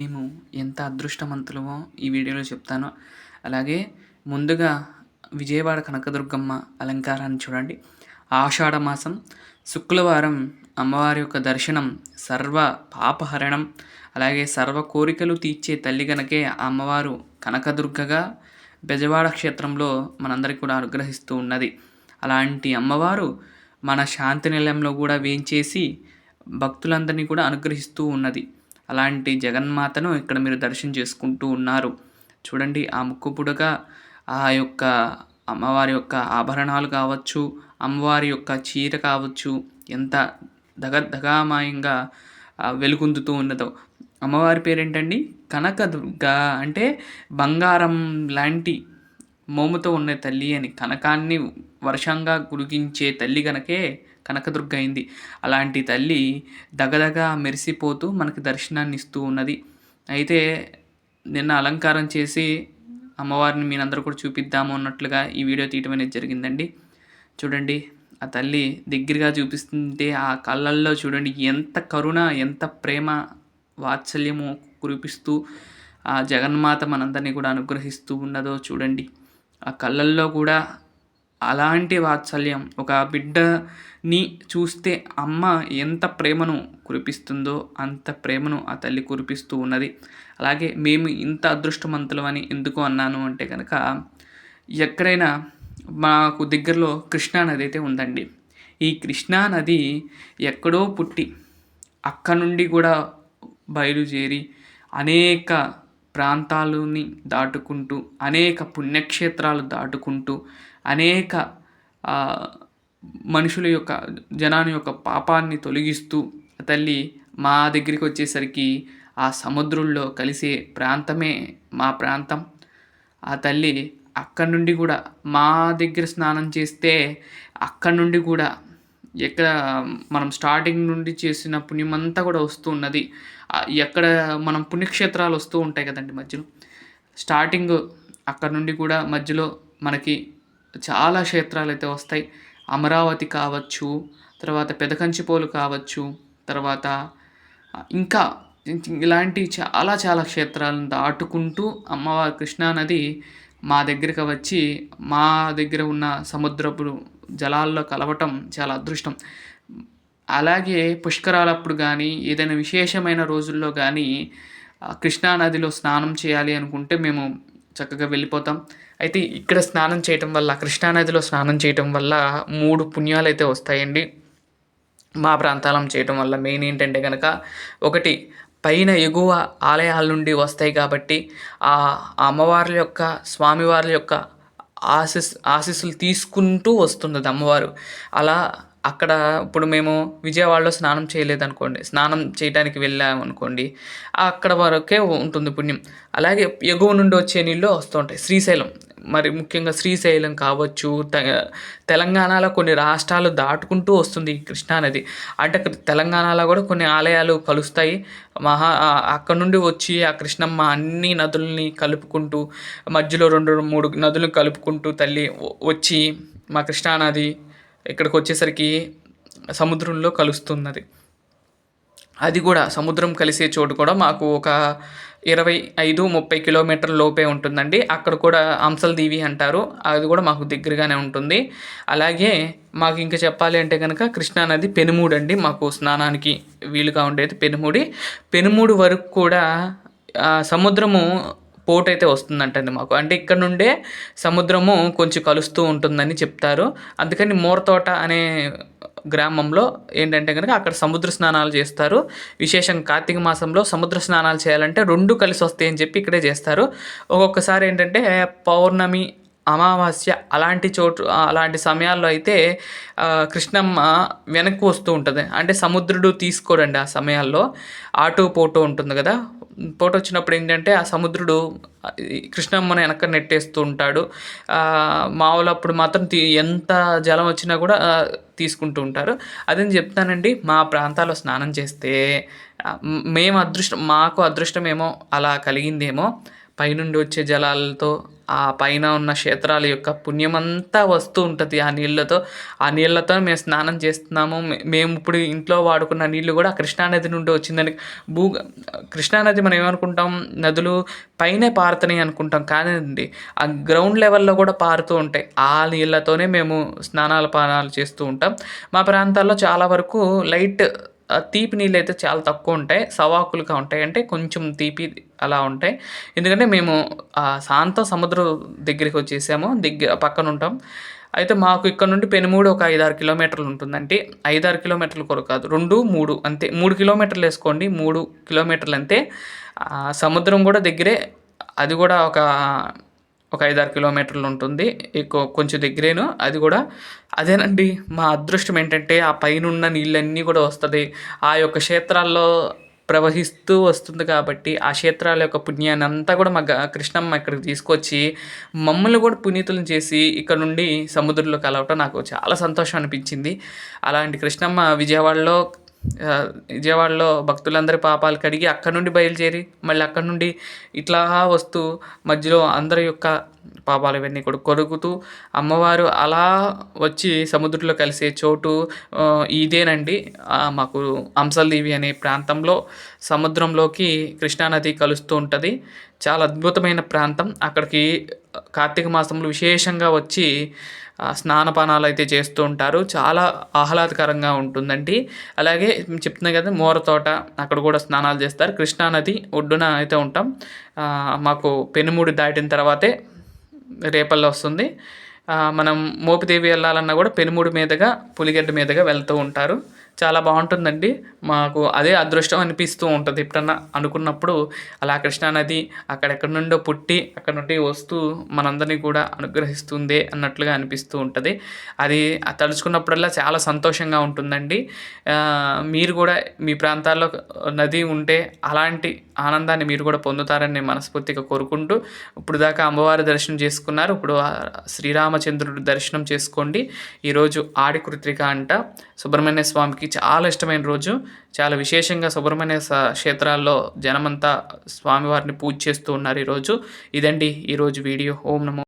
మేము ఎంత అదృష్టవంతులమో ఈ వీడియోలో చెప్తాను. అలాగే ముందుగా విజయవాడ కనకదుర్గమ్మ అలంకారాన్ని చూడండి. ఆషాఢ మాసం శుక్రవారం అమ్మవారి యొక్క దర్శనం సర్వ పాపహరణం, అలాగే సర్వ కోరికలు తీర్చే తల్లి గనకే ఆ అమ్మవారు కనకదుర్గగా బెజవాడ క్షేత్రంలో మనందరికి కూడా అనుగ్రహిస్తూ ఉన్నది. అలాంటి అమ్మవారు మన శాంతి నిలయంలో కూడా వేంచేసి భక్తులందరినీ కూడా అనుగ్రహిస్తూ ఉన్నది. అలాంటి జగన్మాతను ఇక్కడ మీరు దర్శనం చేసుకుంటూ ఉన్నారు. చూడండి, ఆ ముక్కుపుడక, ఆ యొక్క అమ్మవారి యొక్క ఆభరణాలు కావచ్చు, అమ్మవారి యొక్క చీర కావచ్చు, ఎంత దగదగామాయంగా వెలుగొందుతూ ఉన్నదో. అమ్మవారి పేరేంటండి? కనకదుర్గ. అంటే బంగారం లాంటి మోముతో ఉన్న తల్లి అని. కనకాన్ని వర్షంగా కురిగించే తల్లి గనకే కనకదుర్గ అయింది. అలాంటి తల్లి దగదగా మెరిసిపోతూ మనకి దర్శనాన్ని ఇస్తూ ఉన్నది. అయితే నిన్న అలంకారం చేసి అమ్మవారిని మీరందరూ కూడా చూపిద్దాము అన్నట్లుగా ఈ వీడియో తీయటం అనేది జరిగిందండి. చూడండి, ఆ తల్లి దగ్గరగా చూపిస్తుంటే ఆ కళ్ళల్లో చూడండి ఎంత కరుణ, ఎంత ప్రేమ, వాత్సల్యము కురిపిస్తూ ఆ జగన్మాత మనందరినీ కూడా అనుగ్రహిస్తూ ఉన్నదో చూడండి. ఆ కళ్ళల్లో కూడా అలాంటి వాత్సల్యం. ఒక బిడ్డని చూస్తే అమ్మ ఎంత ప్రేమను కురిపిస్తుందో అంత ప్రేమను ఆ తల్లి కురిపిస్తూ ఉన్నది. అలాగే మేము ఇంత అదృష్టవంతులమని ఎందుకు అన్నాను అంటే కనుక, ఎక్కడైనా మాకు దగ్గరలో కృష్ణా నది అయితే ఉందండి. ఈ కృష్ణా నది ఎక్కడో పుట్టి అక్కడ నుండి కూడా బయలుదేరి అనేక ప్రాంతాలని దాటుకుంటూ, అనేక పుణ్యక్షేత్రాలు దాటుకుంటూ, అనేక మనుషుల యొక్క జనాన్ని యొక్క పాపాన్ని తొలగిస్తూ తల్లి మా దగ్గరికి వచ్చేసరికి ఆ సముద్రంలో కలిసే ప్రాంతమే మా ప్రాంతం. ఆ తల్లి అక్కడి నుండి కూడా మా దగ్గర స్నానం చేస్తే అక్కడి నుండి కూడా ఎక్కడ మనం స్టార్టింగ్ నుండి చేసిన పుణ్యమంతా కూడా వస్తూ ఉన్నది. ఎక్కడ మనం పుణ్యక్షేత్రాలు వస్తూ ఉంటాయి కదండి మధ్యలో. స్టార్టింగ్ అక్కడ నుండి కూడా మధ్యలో మనకి చాలా క్షేత్రాలు అయితే వస్తాయి. అమరావతి కావచ్చు, తర్వాత పెదకంచిపోలు కావచ్చు, తర్వాత ఇంకా ఇలాంటి చాలా చాలా క్షేత్రాలను దాటుకుంటూ అమ్మవారి కృష్ణానది మా దగ్గరికి వచ్చి మా దగ్గర ఉన్న సముద్రపు జలాల్లో కలవటం చాలా అదృష్టం. అలాగే పుష్కరాలప్పుడు కానీ ఏదైనా విశేషమైన రోజుల్లో కానీ కృష్ణానదిలో స్నానం చేయాలి అనుకుంటే మేము చక్కగా వెళ్ళిపోతాం. అయితే ఇక్కడ స్నానం చేయటం వల్ల, కృష్ణానదిలో స్నానం చేయటం వల్ల 3 పుణ్యాలు అయితే వస్తాయండి. మా ప్రాంతాలం చేయటం వల్ల మెయిన్ ఏంటంటే కనుక, ఒకటి పైన ఎగువ ఆలయాల నుండి వస్తాయి కాబట్టి ఆ అమ్మవార్ల యొక్క, స్వామివార్ల యొక్క ఆశీస్సులు తీసుకుంటూ వస్తున్నది అమ్మవారు. అలా అక్కడ ఇప్పుడు మేము విజయవాడలో స్నానం చేయలేదనుకోండి, స్నానం చేయడానికి వెళ్ళామనుకోండి, అక్కడ వరకే ఉంటుంది పుణ్యం. అలాగే ఎగువ నుండి వచ్చే నీళ్ళు వస్తూ ఉంటాయి. శ్రీశైలం, మరి ముఖ్యంగా శ్రీశైలం కావచ్చు, తెలంగాణలో కొన్ని రాష్ట్రాలు దాటుకుంటూ వస్తుంది ఈ కృష్ణానది. అంటే తెలంగాణలో కూడా కొన్ని ఆలయాలు కలుస్తాయి. అక్కడ నుండి వచ్చి ఆ కృష్ణమ్మ అన్ని నదుల్ని కలుపుకుంటూ, మధ్యలో 2-3 నదులను కలుపుకుంటూ తల్లి వచ్చి మా కృష్ణానది ఇక్కడికి వచ్చేసరికి సముద్రంలో కలుస్తున్నది. అది కూడా సముద్రం కలిసే చోటు కూడా మాకు ఒక 25-30 కిలోమీటర్ల లోపే ఉంటుందండి. అక్కడ కూడా అంశల దీవి అంటారు, అది కూడా మాకు దగ్గరగానే ఉంటుంది. అలాగే మాకు ఇంకా చెప్పాలి అంటే కనుక కృష్ణానది పెనుమూడు అండి, మాకు స్నానానికి వీలుగా ఉండేది పెనుమూడు వరకు కూడా సముద్రము పోటు అయితే వస్తుందంటండి మాకు. అంటే ఇక్కడ నుండే సముద్రము కొంచెం కలుస్తూ ఉంటుందని చెప్తారు. అందుకని మోరతోట అనే గ్రామంలో ఏంటంటే కనుక అక్కడ సముద్ర స్నానాలు చేస్తారు. విశేషంగా కార్తీక మాసంలో సముద్ర స్నానాలు చేయాలంటే 2 కలిసి వస్తాయని చెప్పి ఇక్కడే చేస్తారు. ఒక్కొక్కసారి ఏంటంటే పౌర్ణమి, అమావాస్య అలాంటి సమయాల్లో అయితే కృష్ణమ్మ వెనక్కి వస్తూ ఉంటుంది. అంటే సముద్రుడు తీసుకోడండి ఆ సమయాల్లో. ఆటో పోటో ఉంటుంది కదా, పోటో వచ్చినప్పుడు ఏంటంటే ఆ సముద్రుడు కృష్ణమ్మను వెనక నెట్టేస్తూ ఉంటాడు. మామూలప్పుడు మాత్రం ఎంత జలం వచ్చినా కూడా తీసుకుంటూ ఉంటారు. అదని చెప్తానండి, మా ప్రాంతాల్లో స్నానం చేస్తే మాకు అదృష్టమేమో అలా కలిగిందేమో. పైనుండి వచ్చే జలాలతో ఆ పైన ఉన్న క్షేత్రాల యొక్క పుణ్యమంతా వస్తూ ఉంటుంది ఆ నీళ్ళతో. ఆ నీళ్ళతో మేము స్నానం చేస్తున్నాము. మేము ఇప్పుడు ఇంట్లో వాడుకున్న నీళ్ళు కూడా కృష్ణానది నుండి వచ్చిందని కృష్ణానది మనం ఏమనుకుంటాం, నదులు పైనే పారుతున్నాయి అనుకుంటాం. కాదండి, ఆ గ్రౌండ్ లెవెల్లో కూడా పారుతూ ఉంటాయి. ఆ నీళ్ళతోనే మేము పానాలు చేస్తూ ఉంటాం. మా ప్రాంతాల్లో చాలా వరకు లైట్ తీపి నీళ్ళు అయితే చాలా తక్కువ ఉంటాయి, సవాకులుగా ఉంటాయి, అంటే కొంచెం తీపి అలా ఉంటాయి. ఎందుకంటే మేము శాంతం సముద్రం దగ్గరికి వచ్చేసాము, పక్కన ఉంటాం. అయితే మాకు ఇక్కడ నుండి పెనుమూడు ఒక 5-6 కిలోమీటర్లు ఉంటుందంటే, 5-6 కిలోమీటర్లు కూడా కాదు, 2-3 అంతే, 3 కిలోమీటర్లు వేసుకోండి, 3 కిలోమీటర్లు అంతే. సముద్రం కూడా దగ్గరే, అది కూడా ఒక 5-6 కిలోమీటర్లు ఉంటుంది, ఎక్కువ కొంచెం దగ్గరేను అది కూడా. అదేనండి మా అదృష్టం ఏంటంటే ఆ పైనున్న నీళ్ళన్నీ కూడా వస్తుంది, ఆ యొక్క క్షేత్రాల్లో ప్రవహిస్తూ వస్తుంది కాబట్టి ఆ క్షేత్రాల యొక్క పుణ్యాన్ని అంతా కూడా మా కృష్ణమ్మ ఇక్కడికి తీసుకొచ్చి మమ్మల్ని కూడా పునీతులను చేసి ఇక్కడ నుండి సముద్రంలో కలవటం నాకు చాలా సంతోషం అనిపించింది. అలాంటి కృష్ణమ్మ విజయవాడలో భక్తులందరి పాపాలు కడిగి అక్కడ నుండి బయలుదేరి మళ్ళీ అక్కడ నుండి ఇట్లా వస్తూ మధ్యలో అందరి యొక్క పాపాలు ఇవన్నీ కూడా కొరుకుతూ అమ్మవారు అలా వచ్చి సముద్రంలో కలిసే చోటు ఇదేనండి. మాకు అంశల్దీవి అనే ప్రాంతంలో సముద్రంలోకి కృష్ణానది కలుస్తూ ఉంటుంది. చాలా అద్భుతమైన ప్రాంతం. అక్కడికి కార్తీక మాసంలో విశేషంగా వచ్చి స్నానపానాలు అయితే చేస్తూ ఉంటారు. చాలా ఆహ్లాదకరంగా ఉంటుందండి. అలాగే చెప్తున్నా కదా మోరతోట, అక్కడ కూడా స్నానాలు చేస్తారు. కృష్ణానది ఒడ్డున అయితే ఉంటాం. మాకు పెనుమూడి దాటిన తర్వాతే రేపల్లో వస్తుంది. మనం మోపిదేవి వెళ్ళాలన్నా కూడా పెనుమూడి మీదుగా పులిగడ్డ మీదుగా వెళ్తూ ఉంటారు. చాలా బాగుంటుందండి. మాకు అదే అదృష్టం అనిపిస్తూ ఉంటుంది ఎప్పుడన్నా అనుకున్నప్పుడు. అలా కృష్ణానది అక్కడెక్కడి నుండో పుట్టి అక్కడ నుండి వస్తూ మనందరినీ కూడా అనుగ్రహిస్తుంది అన్నట్లుగా అనిపిస్తూ ఉంటుంది. అది తలుచుకున్నప్పుడల్లా చాలా సంతోషంగా ఉంటుందండి. మీరు కూడా మీ ప్రాంతాల్లో నది ఉంటే అలాంటి ఆనందాన్ని మీరు కూడా పొందుతారని నేను మనస్ఫూర్తిగా కోరుకుంటూ, ఇప్పుడు దాకా అమ్మవారి దర్శనం చేసుకున్నారు, ఇప్పుడు శ్రీరామచంద్రుడి దర్శనం చేసుకోండి. ఈరోజు ఆడి కృత్రిక అంట, సుబ్రహ్మణ్య స్వామికి చాలా ఇష్టమైన రోజు. చాలా విశేషంగా సుబ్రహ్మణ్య క్షేత్రాల్లో జనమంతా స్వామివారిని పూజ చేస్తూ ఉన్నారు ఈరోజు. ఇదండి ఈరోజు వీడియో. ఓం నమో